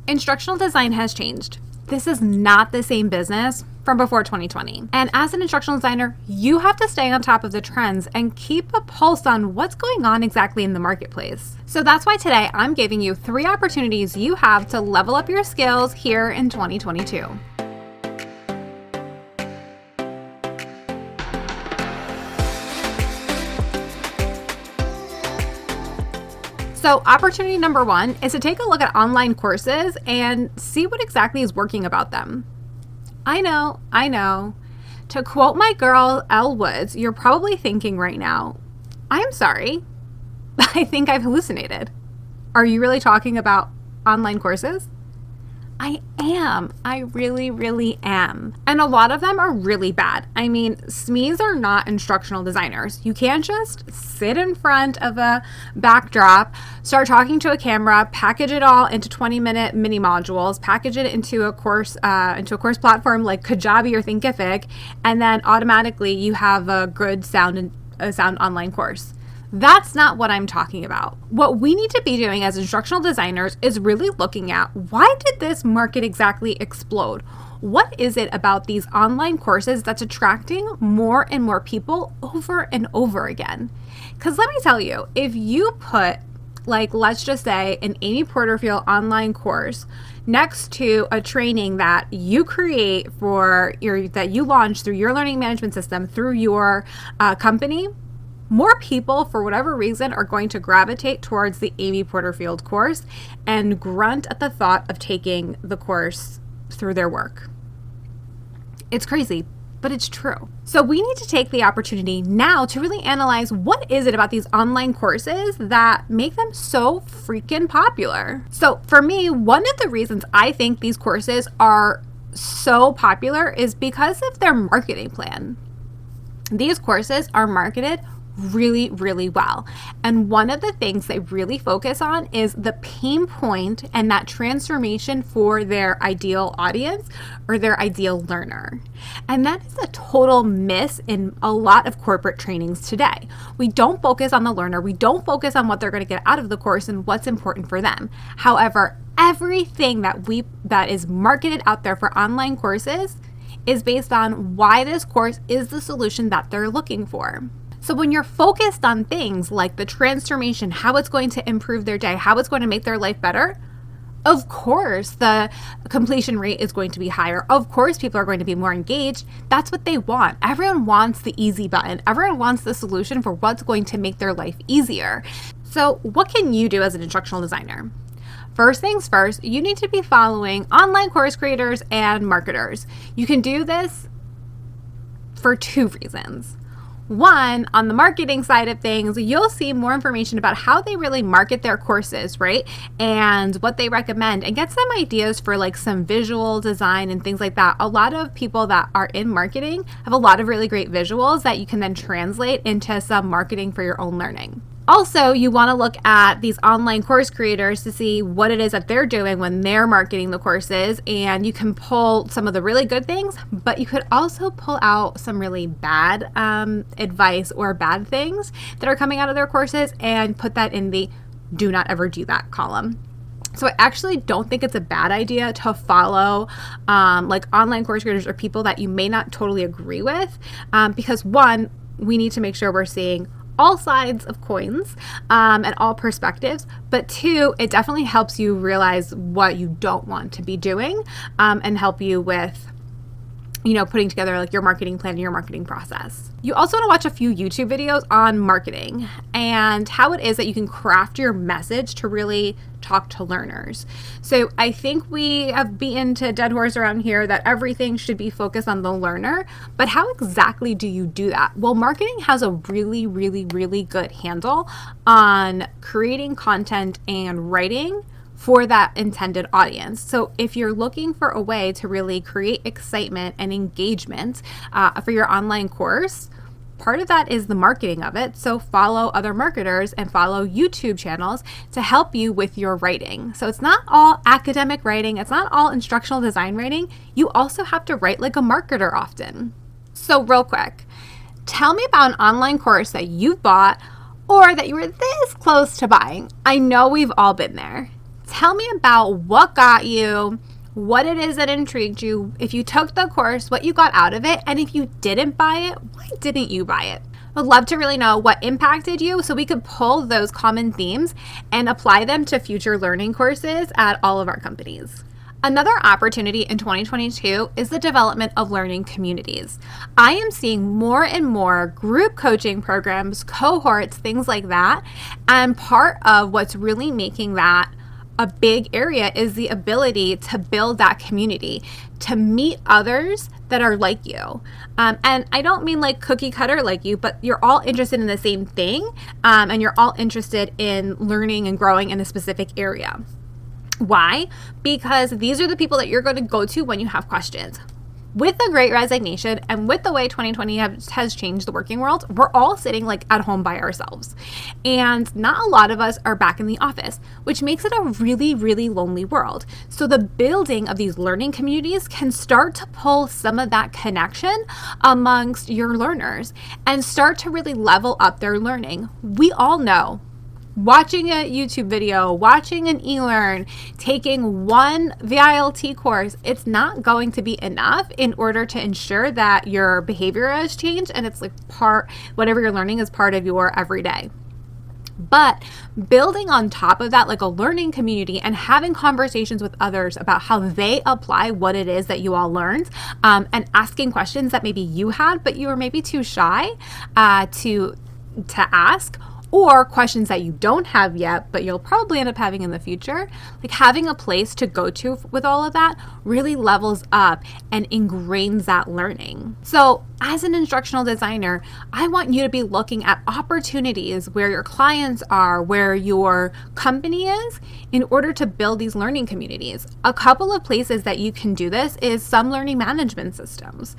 Instructional design has changed. This is not the same business from before 2020. And as an instructional designer, you have to stay on top of the trends and keep a pulse on what's going on exactly in the marketplace. So that's why today I'm giving you 3 opportunities you have to level up your skills here in 2022. So opportunity number 1 is to take a look at online courses and see what exactly is working about them. I know. To quote my girl, Elle Woods, you're probably thinking right now, I'm sorry, I think I've hallucinated. Are you really talking about online courses? I am. I really am. And a lot of them are really bad. I mean, SMEs are not instructional designers. You can't just sit in front of a backdrop, start talking to a camera, package it all into 20-minute mini modules, package it into a course platform like Kajabi or Thinkific, and then automatically you have a good sound online course. That's not what I'm talking about. What we need to be doing as instructional designers is really looking at, why did this market exactly explode? What is it about these online courses that's attracting more and more people over and over again? Because let me tell you, if you put, let's just say an Amy Porterfield online course next to a training that you create that you launch through your learning management system, through your company, more people, for whatever reason, are going to gravitate towards the Amy Porterfield course and grunt at the thought of taking the course through their work. It's crazy, but it's true. So we need to take the opportunity now to really analyze, what is it about these online courses that make them so freaking popular? So for me, one of the reasons I think these courses are so popular is because of their marketing plan. These courses are marketed really well. And one of the things they really focus on is the pain point and that transformation for their ideal audience or their ideal learner. And that is a total miss in a lot of corporate trainings today. We don't focus on the learner. We don't focus on what they're going to get out of the course and what's important for them. However, everything that is marketed out there for online courses is based on why this course is the solution that they're looking for. So when you're focused on things like the transformation, how it's going to improve their day, how it's going to make their life better, of course the completion rate is going to be higher. Of course people are going to be more engaged. That's what they want. Everyone wants the easy button. Everyone wants the solution for what's going to make their life easier. So what can you do as an instructional designer? First things first, you need to be following online course creators and marketers. You can do this for 2 reasons. One, on the marketing side of things, you'll see more information about how they really market their courses, right? And what they recommend, and get some ideas for some visual design and things like that. A lot of people that are in marketing have a lot of really great visuals that you can then translate into some marketing for your own learning. Also, you want to look at these online course creators to see what it is that they're doing when they're marketing the courses, and you can pull some of the really good things, but you could also pull out some really bad advice or bad things that are coming out of their courses and put that in the do not ever do that column. So I actually don't think it's a bad idea to follow online course creators or people that you may not totally agree with, because one, we need to make sure we're seeing all sides of coins and all perspectives, but 2, it definitely helps you realize what you don't want to be doing and help you with putting together your marketing plan and your marketing process. You also want to watch a few YouTube videos on marketing and how it is that you can craft your message to really talk to learners. So I think we have beaten to a dead horse around here that everything should be focused on the learner, but how exactly do you do that? Well, marketing has a really good handle on creating content and writing for that intended audience. So if you're looking for a way to really create excitement and engagement for your online course, part of that is the marketing of it. So follow other marketers and follow YouTube channels to help you with your writing. So it's not all academic writing. It's not all instructional design writing. You also have to write like a marketer often. So real quick, tell me about an online course that you've bought or that you were this close to buying. I know we've all been there. Tell me about what got you, what it is that intrigued you, if you took the course, what you got out of it, and if you didn't buy it, why didn't you buy it? I'd love to really know what impacted you so we could pull those common themes and apply them to future learning courses at all of our companies. Another opportunity in 2022 is the development of learning communities. I am seeing more and more group coaching programs, cohorts, things like that. And part of what's really making that a big area is the ability to build that community, to meet others that are like you. And I don't mean like cookie cutter like you, but you're all interested in the same thing, and you're all interested in learning and growing in a specific area. Why? Because these are the people that you're going to go to when you have questions. With the Great Resignation and with the way 2020 has changed the working world, we're all sitting like at home by ourselves. And not a lot of us are back in the office, which makes it a really, really lonely world. So the building of these learning communities can start to pull some of that connection amongst your learners and start to really level up their learning. We all know watching a YouTube video, watching an e-learn, taking one VILT course, it's not going to be enough in order to ensure that your behavior has changed and it's like whatever you're learning is part of your everyday. But building on top of that, like a learning community and having conversations with others about how they apply what it is that you all learned, and asking questions that maybe you had, but you were maybe too shy to ask, or questions that you don't have yet, but you'll probably end up having in the future. Like having a place to go to with all of that really levels up and ingrains that learning. So as an instructional designer, I want you to be looking at opportunities where your clients are, where your company is, in order to build these learning communities. A couple of places that you can do this is some learning management systems.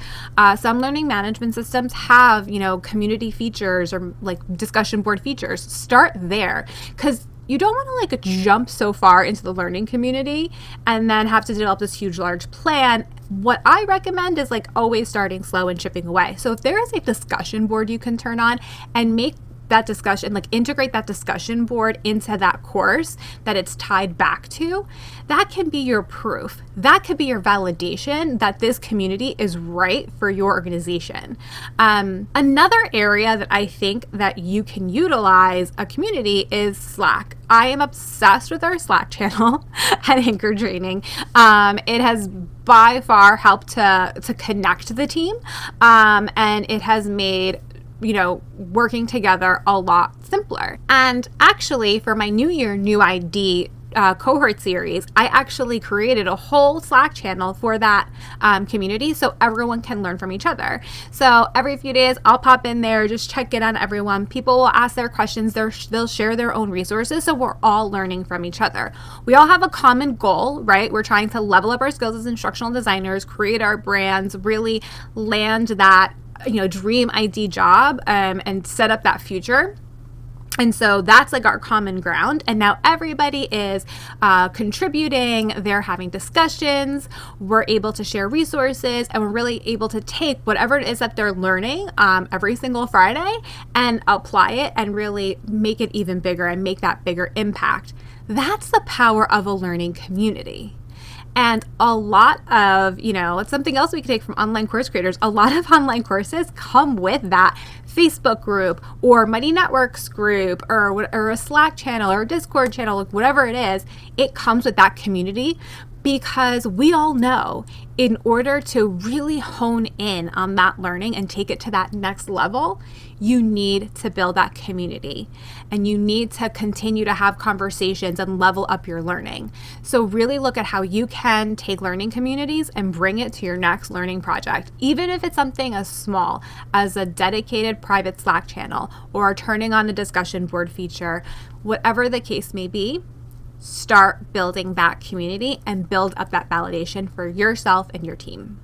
Some learning management systems have, community features or like discussion board features. Start there, because you don't want to like jump so far into the learning community and then have to develop this huge, large plan. What I recommend is like always starting slow and chipping away. So if there is a discussion board you can turn on and make that discussion, like integrate that discussion board into that course that it's tied back to, that can be your proof. That could be your validation that this community is right for your organization. Another area that I think that you can utilize a community is Slack. I am obsessed with our Slack channel at Anchor Training. It has by far helped to connect the team, and it has made working together a lot simpler. And actually, for my New Year, New ID cohort series, I actually created a whole Slack channel for that community so everyone can learn from each other. So every few days, I'll pop in there, just check in on everyone. People will ask their questions, they'll share their own resources, so we're all learning from each other. We all have a common goal, right? We're trying to level up our skills as instructional designers, create our brands, really land that dream ID job, and set up that future. And so that's like our common ground. And now everybody is contributing. They're having discussions. We're able to share resources, and we're really able to take whatever it is that they're learning every single Friday and apply it and really make it even bigger and make that bigger impact. That's the power of a learning community. And a lot of, it's something else we can take from online course creators. A lot of online courses come with that Facebook group or Mighty Networks group or a Slack channel or a Discord channel, whatever it is. It comes with that community, because we all know in order to really hone in on that learning and take it to that next level, you need to build that community and you need to continue to have conversations and level up your learning. So really look at how you can take learning communities and bring it to your next learning project, even if it's something as small as a dedicated private Slack channel or turning on a discussion board feature, whatever the case may be. Start building that community and build up that validation for yourself and your team.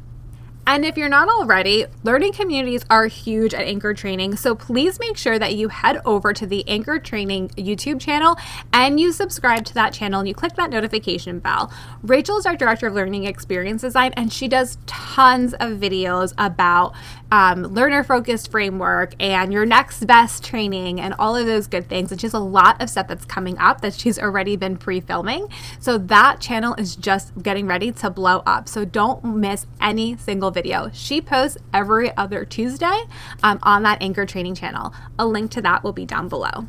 And if you're not already, learning communities are huge at Anchor Training. So please make sure that you head over to the Anchor Training YouTube channel and you subscribe to that channel and you click that notification bell. Rachel is our Director of Learning Experience Design, and she does tons of videos about learner-focused framework and your next best training and all of those good things. And she has a lot of stuff that's coming up that she's already been pre-filming. So that channel is just getting ready to blow up. So don't miss any single video. She posts every other Tuesday on that Anchor Training channel. A link to that will be down below.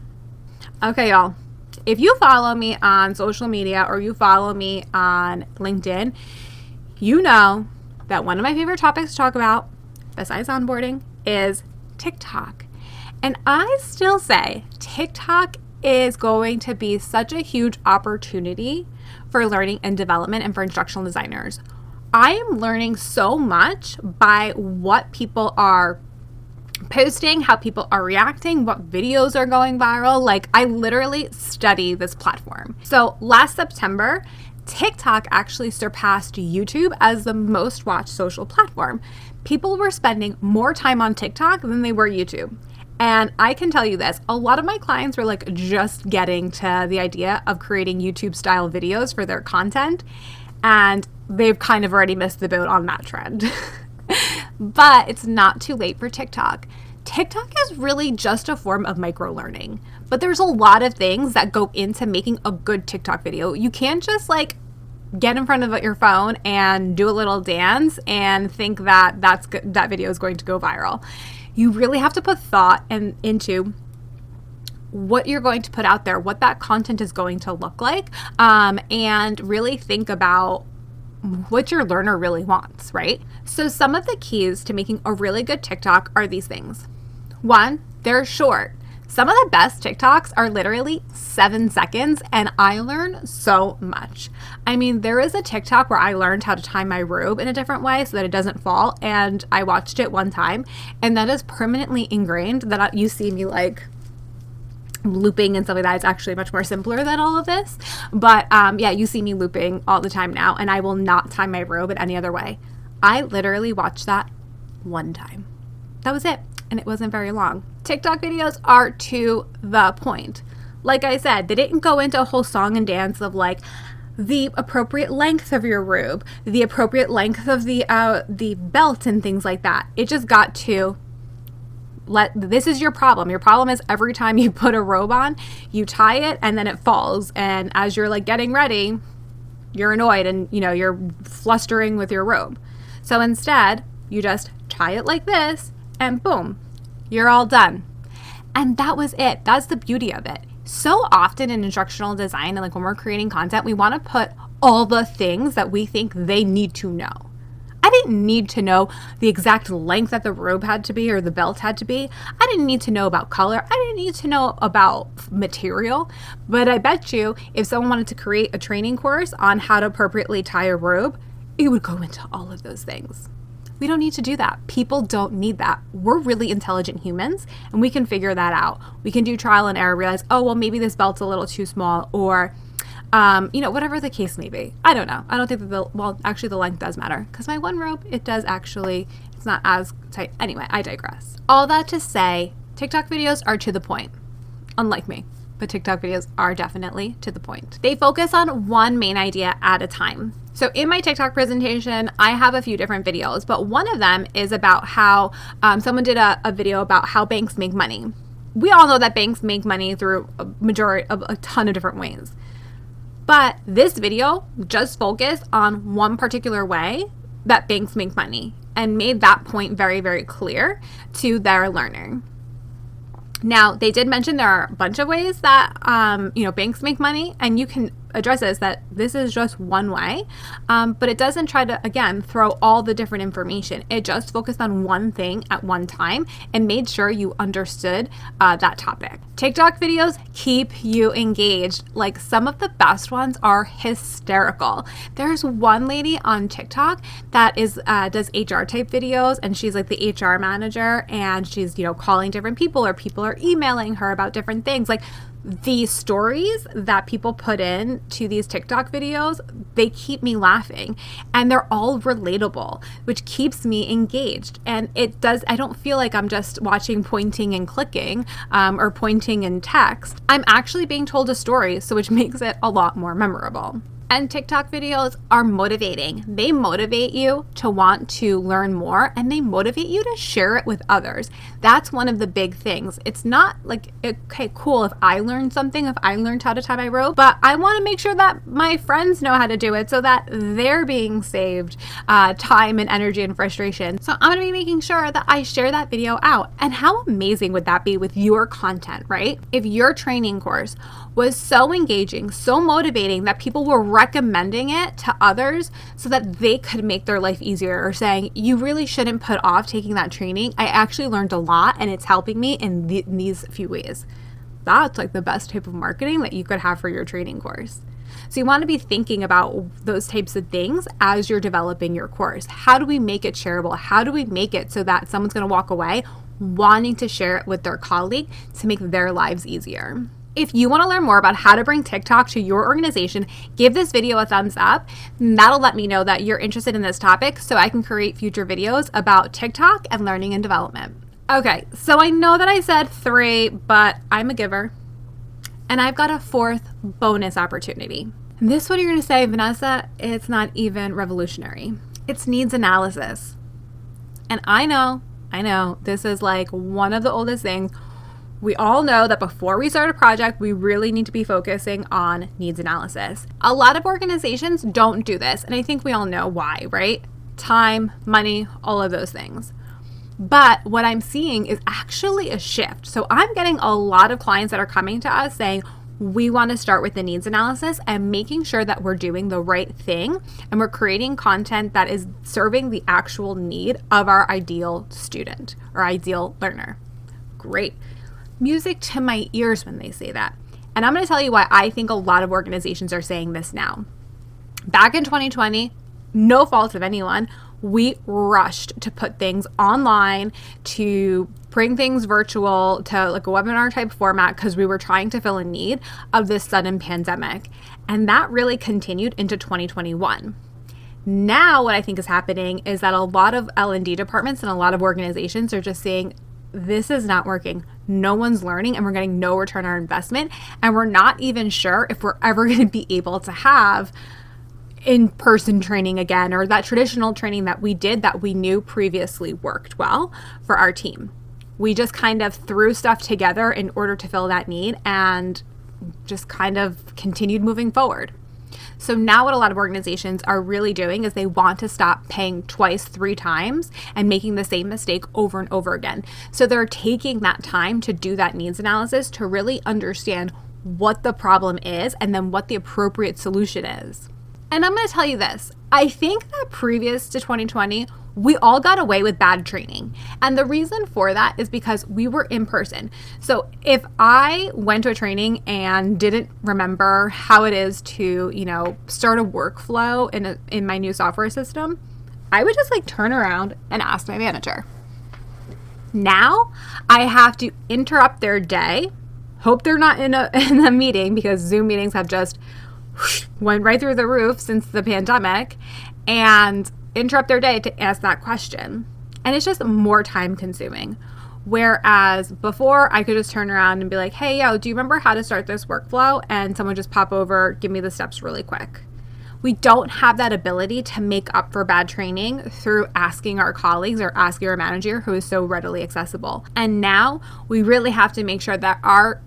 Okay, y'all. If you follow me on social media or you follow me on LinkedIn, you know that one of my favorite topics to talk about, besides onboarding, is TikTok. And I still say TikTok is going to be such a huge opportunity for learning and development and for instructional designers. I am learning so much by what people are posting, how people are reacting, what videos are going viral. Like, I literally study this platform. So last September, TikTok actually surpassed YouTube as the most watched social platform. People were spending more time on TikTok than they were YouTube. And I can tell you this, a lot of my clients were like just getting to the idea of creating YouTube style videos for their content. And they've kind of already missed the boat on that trend. But it's not too late for TikTok. TikTok is really just a form of micro-learning. But there's a lot of things that go into making a good TikTok video. You can't just like get in front of your phone and do a little dance and think that that video is going to go viral. You really have to put thought into what you're going to put out there, what that content is going to look like, and really think about what your learner really wants, right? So some of the keys to making a really good TikTok are these things. One, they're short. Some of the best TikToks are literally 7 seconds, and I learn so much. I mean, there is a TikTok where I learned how to tie my robe in a different way so that it doesn't fall, and I watched it one time, and that is permanently ingrained that you see me like looping and stuff like that. It's actually much more simpler than all of this. But yeah, you see me looping all the time now, and I will not tie my robe in any other way. I literally watched that one time. That was it. And it wasn't very long. TikTok videos are to the point. Like I said, they didn't go into a whole song and dance of like the appropriate length of your robe, the appropriate length of the belt and things like that. It just got to this is your problem. Your problem is every time you put a robe on, you tie it and then it falls. And as you're like getting ready, you're annoyed and you're flustering with your robe. So instead, you just tie it like this and boom, you're all done. And that was it. That's the beauty of it. So often in instructional design and like when we're creating content, we want to put all the things that we think they need to know. I didn't need to know the exact length that the robe had to be or the belt had to be. I didn't need to know about color. I didn't need to know about material. But I bet you if someone wanted to create a training course on how to appropriately tie a robe, it would go into all of those things. We don't need to do that. People don't need that. We're really intelligent humans and we can figure that out. We can do trial and error, realize, oh, well, maybe this belt's a little too small or, whatever the case may be. I don't know. I don't think that actually the length does matter because my one robe, it's not as tight. Anyway, I digress. All that to say, TikTok videos are to the point, unlike me. But TikTok videos are definitely to the point. They focus on one main idea at a time. So in my TikTok presentation, I have a few different videos, but one of them is about how someone did a video about how banks make money. We all know that banks make money through a ton of different ways. But this video just focused on one particular way that banks make money and made that point very, very clear to their learner. Now, they did mention there are a bunch of ways that, banks make money, and you can address this, that this is just one way, but it doesn't try to, again, throw all the different information. It just focused on one thing at one time and made sure you understood that topic. TikTok videos keep you engaged. Like, some of the best ones are hysterical. There's one lady on TikTok that does HR type videos, and she's like the HR manager, and she's, calling different people, or people are emailing her about different things. Like, The stories that people put in to these TikTok videos, they keep me laughing, and they're all relatable, which keeps me engaged. And I don't feel like I'm just watching pointing and clicking or pointing in text. I'm actually being told a story, so which makes it a lot more memorable. And TikTok videos are motivating. They motivate you to want to learn more, and they motivate you to share it with others. That's one of the big things. It's not like, okay, cool if I learned something, if I learned how to tie my rope, but I want to make sure that my friends know how to do it so that they're being saved time and energy and frustration. So I'm going to be making sure that I share that video out. And how amazing would that be with your content, right? If your training course was so engaging, so motivating that people were recommending it to others so that they could make their life easier, or saying, you really shouldn't put off taking that training. I actually learned a lot and it's helping me in these few ways. That's like the best type of marketing that you could have for your training course. So you want to be thinking about those types of things as you're developing your course. How do we make it shareable? How do we make it so that someone's going to walk away wanting to share it with their colleague to make their lives easier? If you want to learn more about how to bring TikTok to your organization, give this video a thumbs up. That'll let me know that you're interested in this topic so I can create future videos about TikTok and learning and development. Okay, so I know that I said 3, but I'm a giver. And I've got a 4th bonus opportunity. And this one you're going to say, Vanessa, it's not even revolutionary. It's needs analysis. And I know, this is like one of the oldest things. We all know that before we start a project, we really need to be focusing on needs analysis. A lot of organizations don't do this, and I think we all know why, right? Time, money, all of those things. But what I'm seeing is actually a shift. So I'm getting a lot of clients that are coming to us saying, we want to start with the needs analysis and making sure that we're doing the right thing and we're creating content that is serving the actual need of our ideal student or ideal learner. Great. Music to my ears when they say that. And I'm going to tell you why I think a lot of organizations are saying this now. Back in 2020, no fault of anyone, we rushed to put things online, to bring things virtual, to like a webinar type format, because we were trying to fill a need of this sudden pandemic. And that really continued into 2021. Now what I think is happening is that a lot of L&D departments and a lot of organizations are just saying, this is not working. No one's learning and we're getting no return on our investment. And we're not even sure if we're ever going to be able to have in-person training again, or that traditional training that we did that we knew previously worked well for our team. We just kind of threw stuff together in order to fill that need and just kind of continued moving forward. So now what a lot of organizations are really doing is they want to stop paying twice, 3 times and making the same mistake over and over again. So they're taking that time to do that needs analysis to really understand what the problem is and then what the appropriate solution is. And I'm going to tell you this, I think that previous to 2020, we all got away with bad training. And the reason for that is because we were in person. So if I went to a training and didn't remember how it is to, start a workflow in my new software system, I would just turn around and ask my manager. Now I have to interrupt their day, hope they're not in a meeting, because Zoom meetings have just went right through the roof since the pandemic, and interrupt their day to ask that question. And it's just more time consuming. Whereas before I could just turn around and be like, hey, do you remember how to start this workflow? And someone just pop over, give me the steps really quick. We don't have that ability to make up for bad training through asking our colleagues or asking our manager who is so readily accessible. And now we really have to make sure that our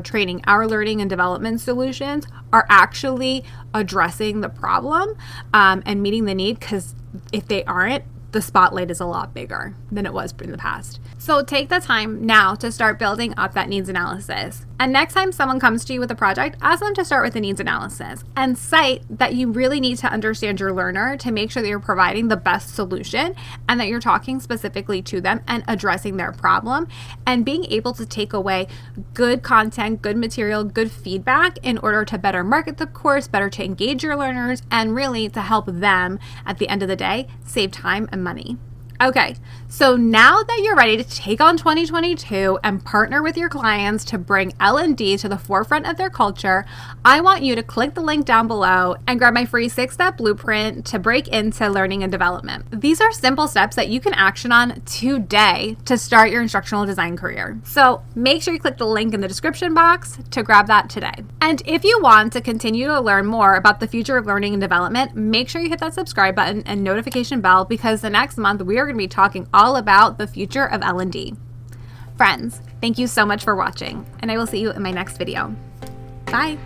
training, our learning and development solutions are actually addressing the problem and meeting the need, because if they aren't, the spotlight is a lot bigger than it was in the past. So take the time now to start building up that needs analysis. And next time someone comes to you with a project, ask them to start with the needs analysis and cite that you really need to understand your learner to make sure that you're providing the best solution and that you're talking specifically to them and addressing their problem and being able to take away good content, good material, good feedback in order to better market the course, better to engage your learners, and really to help them at the end of the day save time and money. Okay, so now that you're ready to take on 2022 and partner with your clients to bring L&D to the forefront of their culture, I want you to click the link down below and grab my free 6-step blueprint to break into learning and development. These are simple steps that you can action on today to start your instructional design career. So make sure you click the link in the description box to grab that today. And if you want to continue to learn more about the future of learning and development, make sure you hit that subscribe button and notification bell, because the next month we are going to be talking all about the future of L&D. Friends, thank you so much for watching, and I will see you in my next video. Bye.